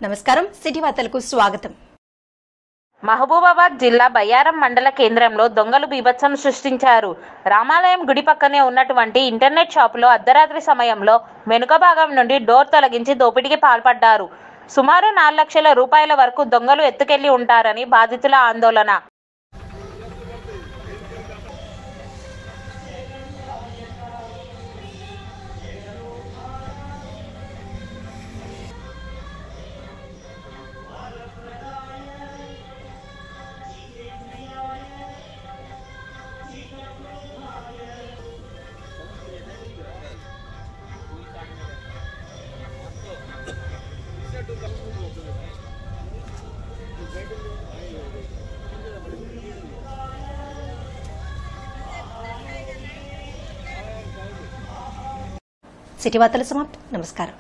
నమస్కారం, సిటీ వార్తలకు స్వాగతం. మహబూబాబాద్ జిల్లా బయ్యారం మండల కేంద్రంలో దొంగలు బీభత్సం సృష్టించారు. రామాలయం గుడి పక్కనే ఉన్నటువంటి ఇంటర్నెట్ షాపులో అర్ధరాత్రి సమయంలో వెనుక భాగం నుండి డోర్ తొలగించి దోపిడీకి పాల్పడ్డారు. సుమారు 4 లక్షల రూపాయల వరకు దొంగలు ఎత్తుకెళ్లి ఉంటారని బాధితుల ఆందోళన. సిటీ వార్తలు సమాప్తం. నమస్కారం.